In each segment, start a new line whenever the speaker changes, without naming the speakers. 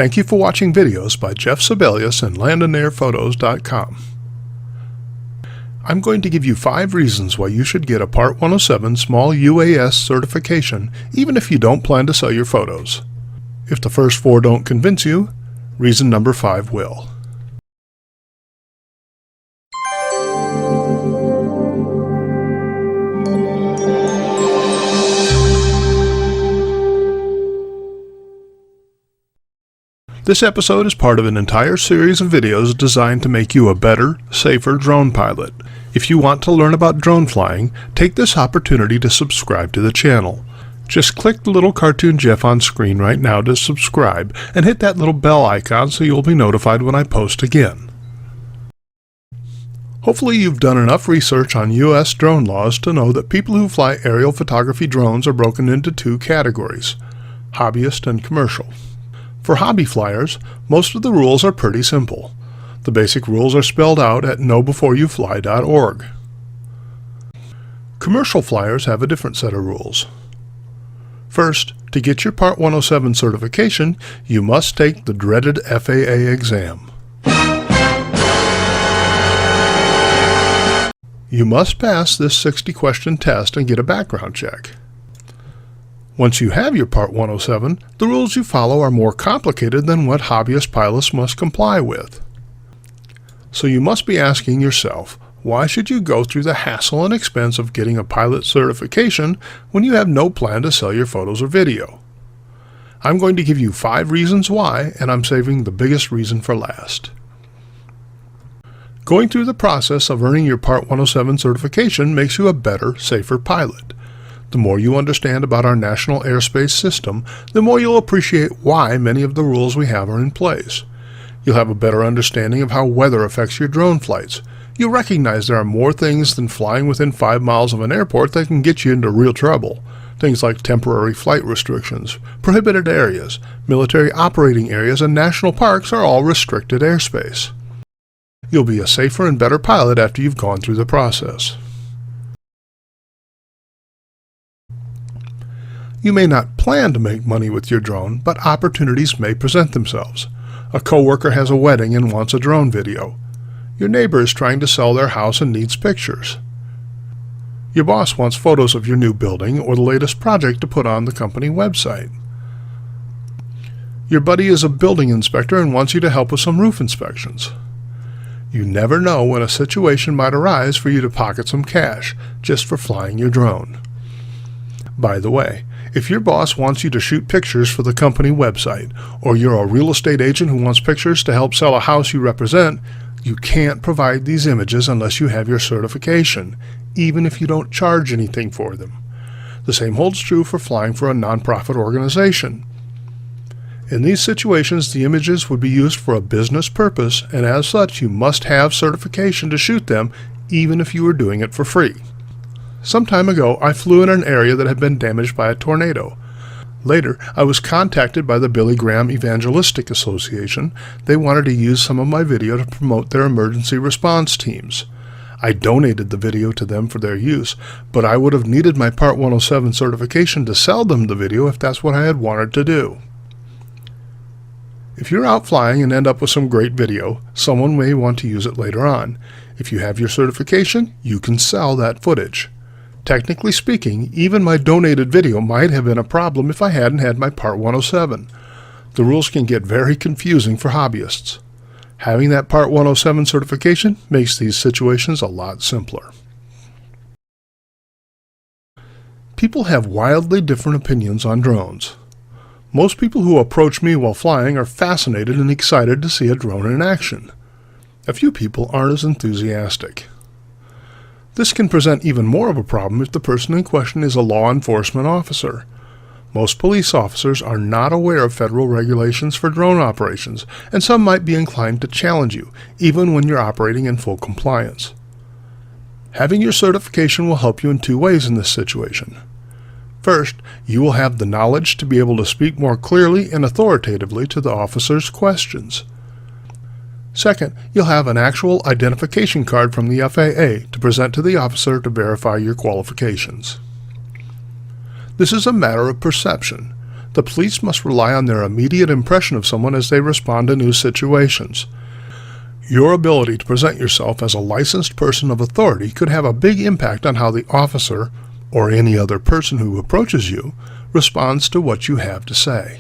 Thank you for watching videos by Jeff Sibelius and LandAndAirPhotos.com. I'm going to give you 5 reasons why you should get a Part 107 Small UAS certification even if you don't plan to sell your photos. If the first 4 don't convince you, reason number 5 will. This episode is part of an entire series of videos designed to make you a better, safer drone pilot. If you want to learn about drone flying, take this opportunity to subscribe to the channel. Just click the little cartoon Jeff on screen right now to subscribe and hit that little bell icon so you'll be notified when I post again. Hopefully you've done enough research on U.S. drone laws to know that people who fly aerial photography drones are broken into 2 categories, hobbyist and commercial. For hobby flyers, most of the rules are pretty simple. The basic rules are spelled out at knowbeforeyouFly.org. Commercial flyers have a different set of rules. First, to get your Part 107 certification, you must take the dreaded FAA exam. You must pass this 60-question test and get a background check. Once you have your Part 107, the rules you follow are more complicated than what hobbyist pilots must comply with. So you must be asking yourself, why should you go through the hassle and expense of getting a pilot certification when you have no plan to sell your photos or video? I'm going to give you 5 reasons why, and I'm saving the biggest reason for last. Going through the process of earning your Part 107 certification makes you a better, safer pilot. The more you understand about our national airspace system, the more you'll appreciate why many of the rules we have are in place. You'll have a better understanding of how weather affects your drone flights. You'll recognize there are more things than flying within 5 miles of an airport that can get you into real trouble. Things like temporary flight restrictions, prohibited areas, military operating areas, and national parks are all restricted airspace. You'll be a safer and better pilot after you've gone through the process. You may not plan to make money with your drone, but opportunities may present themselves. A coworker has a wedding and wants a drone video. Your neighbor is trying to sell their house and needs pictures. Your boss wants photos of your new building or the latest project to put on the company website. Your buddy is a building inspector and wants you to help with some roof inspections. You never know when a situation might arise for you to pocket some cash just for flying your drone. By the way, if your boss wants you to shoot pictures for the company website, or you're a real estate agent who wants pictures to help sell a house you represent, you can't provide these images unless you have your certification, even if you don't charge anything for them. The same holds true for flying for a nonprofit organization. In these situations, the images would be used for a business purpose, and as such, you must have certification to shoot them, even if you were doing it for free. Some time ago, I flew in an area that had been damaged by a tornado. Later, I was contacted by the Billy Graham Evangelistic Association. They wanted to use some of my video to promote their emergency response teams. I donated the video to them for their use, but I would have needed my Part 107 certification to sell them the video if that's what I had wanted to do. If you're out flying and end up with some great video, someone may want to use it later on. If you have your certification, you can sell that footage. Technically speaking, even my donated video might have been a problem if I hadn't had my Part 107. The rules can get very confusing for hobbyists. Having that Part 107 certification makes these situations a lot simpler. People have wildly different opinions on drones. Most people who approach me while flying are fascinated and excited to see a drone in action. A few people aren't as enthusiastic. This can present even more of a problem if the person in question is a law enforcement officer. Most police officers are not aware of federal regulations for drone operations, and some might be inclined to challenge you, even when you're operating in full compliance. Having your certification will help you in 2 ways in this situation. First, you will have the knowledge to be able to speak more clearly and authoritatively to the officer's questions. Second, you'll have an actual identification card from the FAA to present to the officer to verify your qualifications. This is a matter of perception. The police must rely on their immediate impression of someone as they respond to new situations. Your ability to present yourself as a licensed person of authority could have a big impact on how the officer, or any other person who approaches you, responds to what you have to say.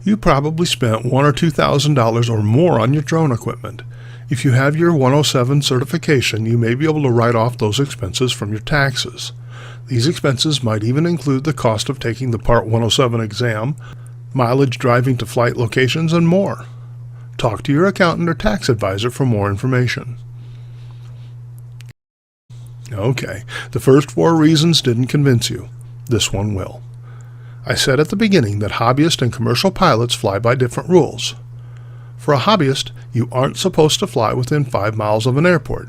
You probably spent $1,000 or $2,000 or more on your drone equipment. If you have your 107 certification, you may be able to write off those expenses from your taxes. These expenses might even include the cost of taking the Part 107 exam, mileage driving to flight locations, and more. Talk to your accountant or tax advisor for more information. Okay, the first 4 reasons didn't convince you. This one will. I said at the beginning that hobbyists and commercial pilots fly by different rules. For a hobbyist, you aren't supposed to fly within 5 miles of an airport.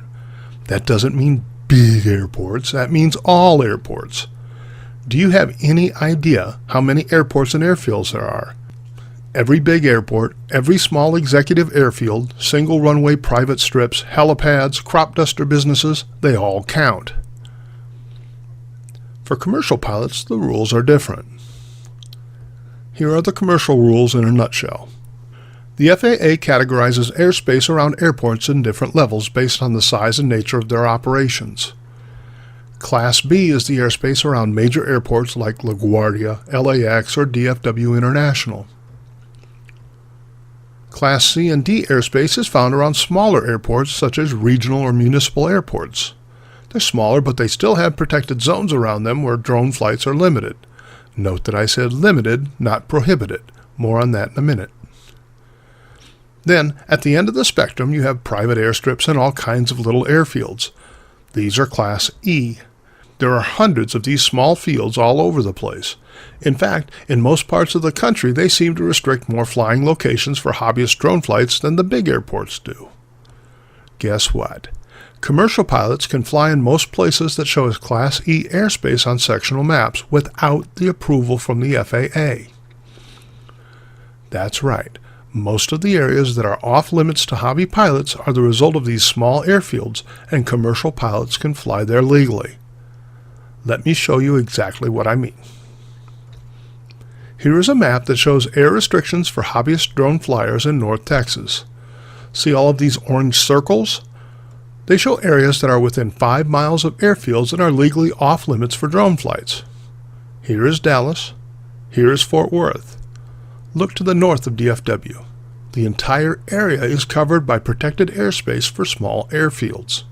That doesn't mean big airports, that means all airports. Do you have any idea how many airports and airfields there are? Every big airport, every small executive airfield, single runway private strips, helipads, crop duster businesses, they all count. For commercial pilots, the rules are different. Here are the commercial rules in a nutshell. The FAA categorizes airspace around airports in different levels based on the size and nature of their operations. Class B is the airspace around major airports like LaGuardia, LAX, or DFW International. Class C and D airspace is found around smaller airports such as regional or municipal airports. They're smaller, but they still have protected zones around them where drone flights are limited. Note that I said limited, not prohibited. More on that in a minute. Then, at the end of the spectrum, you have private airstrips and all kinds of little airfields. These are Class E. There are hundreds of these small fields all over the place. In fact, in most parts of the country, they seem to restrict more flying locations for hobbyist drone flights than the big airports do. Guess what? Commercial pilots can fly in most places that show as Class E airspace on sectional maps without the approval from the FAA. That's right. Most of the areas that are off limits to hobby pilots are the result of these small airfields, and commercial pilots can fly there legally. Let me show you exactly what I mean. Here is a map that shows air restrictions for hobbyist drone flyers in North Texas. See all of these orange circles? They show areas that are within 5 miles of airfields and are legally off limits for drone flights. Here is Dallas. Here is Fort Worth. Look to the north of DFW. The entire area is covered by protected airspace for small airfields.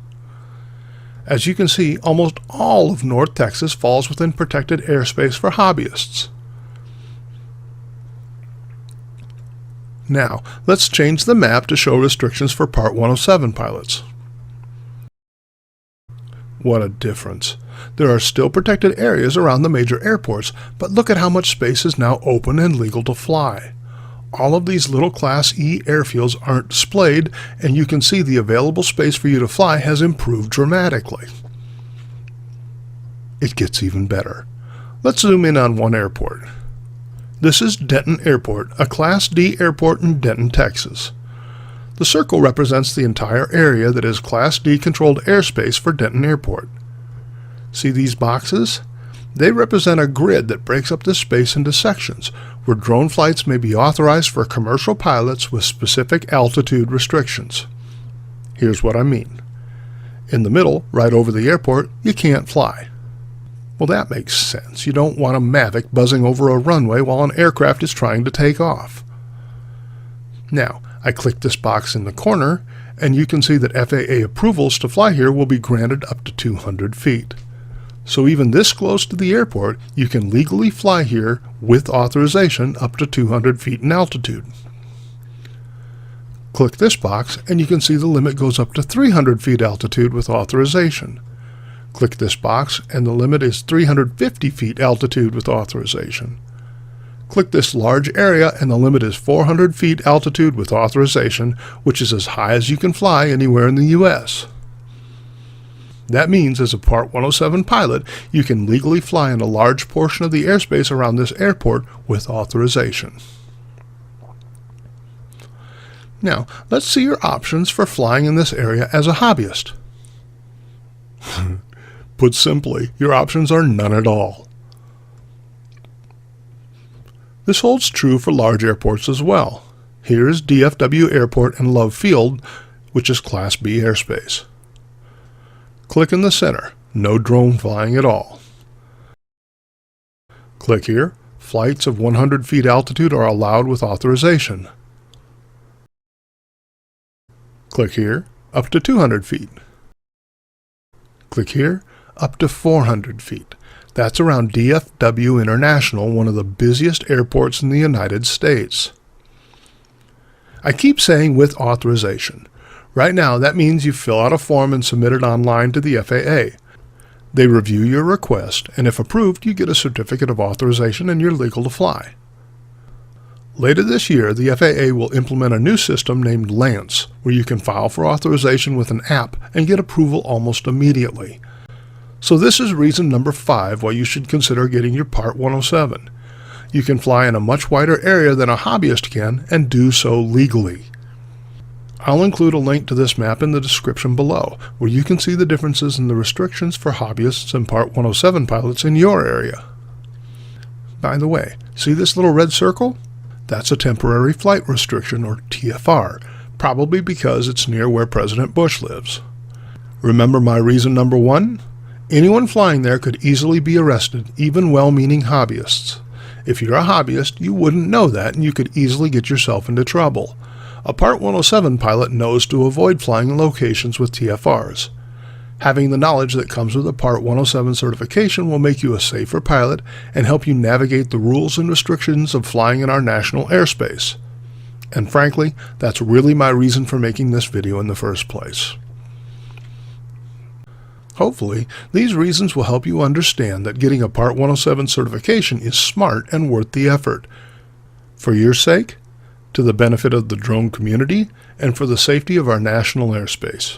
As you can see, almost all of North Texas falls within protected airspace for hobbyists. Now, let's change the map to show restrictions for Part 107 pilots. What a difference. There are still protected areas around the major airports, but look at how much space is now open and legal to fly. All of these little Class E airfields aren't displayed, and you can see the available space for you to fly has improved dramatically. It gets even better. Let's zoom in on one airport. This is Denton Airport, a Class D airport in Denton, Texas. The circle represents the entire area that is Class D controlled airspace for Denton Airport. See these boxes? They represent a grid that breaks up this space into sections, where drone flights may be authorized for commercial pilots with specific altitude restrictions. Here's what I mean. In the middle, right over the airport, you can't fly. Well, that makes sense. You don't want a Mavic buzzing over a runway while an aircraft is trying to take off. Now, I click this box in the corner, and you can see that FAA approvals to fly here will be granted up to 200 feet. So even this close to the airport, you can legally fly here with authorization up to 200 feet in altitude. Click this box, and you can see the limit goes up to 300 feet altitude with authorization. Click this box, and the limit is 350 feet altitude with authorization. Click this large area, and the limit is 400 feet altitude with authorization, which is as high as you can fly anywhere in the U.S. That means, as a Part 107 pilot, you can legally fly in a large portion of the airspace around this airport with authorization. Now, let's see your options for flying in this area as a hobbyist. Put simply, your options are none at all. This holds true for large airports as well. Here is DFW Airport in Love Field, which is Class B airspace. Click in the center, no drone flying at all. Click here, flights of 100 feet altitude are allowed with authorization. Click here, up to 200 feet. Click here, up to 400 feet. That's around DFW International, one of the busiest airports in the United States. I keep saying with authorization. Right now, that means you fill out a form and submit it online to the FAA. They review your request, and if approved, you get a certificate of authorization and you're legal to fly. Later this year, the FAA will implement a new system named Lance, where you can file for authorization with an app and get approval almost immediately. So this is reason number 5 why you should consider getting your Part 107. You can fly in a much wider area than a hobbyist can and do so legally. I'll include a link to this map in the description below, where you can see the differences in the restrictions for hobbyists and Part 107 pilots in your area. By the way, see this little red circle? That's a temporary flight restriction, or TFR, probably because it's near where President Bush lives. Remember my reason number 1? Anyone flying there could easily be arrested, even well-meaning hobbyists. If you're a hobbyist, you wouldn't know that and you could easily get yourself into trouble. A Part 107 pilot knows to avoid flying in locations with TFRs. Having the knowledge that comes with a Part 107 certification will make you a safer pilot and help you navigate the rules and restrictions of flying in our national airspace. And frankly, that's really my reason for making this video in the first place. Hopefully, these reasons will help you understand that getting a Part 107 certification is smart and worth the effort. For your sake, to the benefit of the drone community, and for the safety of our national airspace.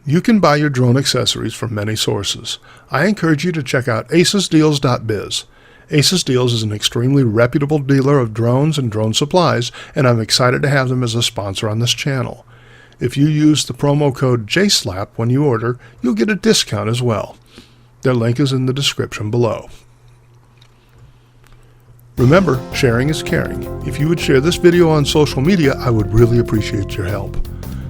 You can buy your drone accessories from many sources. I encourage you to check out acesdeals.biz. Aces Deals is an extremely reputable dealer of drones and drone supplies, and I'm excited to have them as a sponsor on this channel. If you use the promo code JSLAP when you order, you'll get a discount as well. Their link is in the description below. Remember, sharing is caring. If you would share this video on social media, I would really appreciate your help.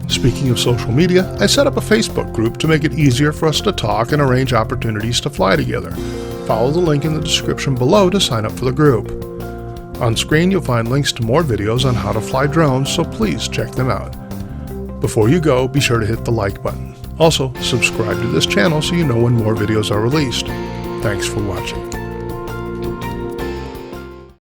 Speaking of social media, I set up a Facebook group to make it easier for us to talk and arrange opportunities to fly together. Follow the link in the description below to sign up for the group. On screen, you'll find links to more videos on how to fly drones, so please check them out. Before you go, be sure to hit the like button. Also, subscribe to this channel so you know when more videos are released. Thanks for watching.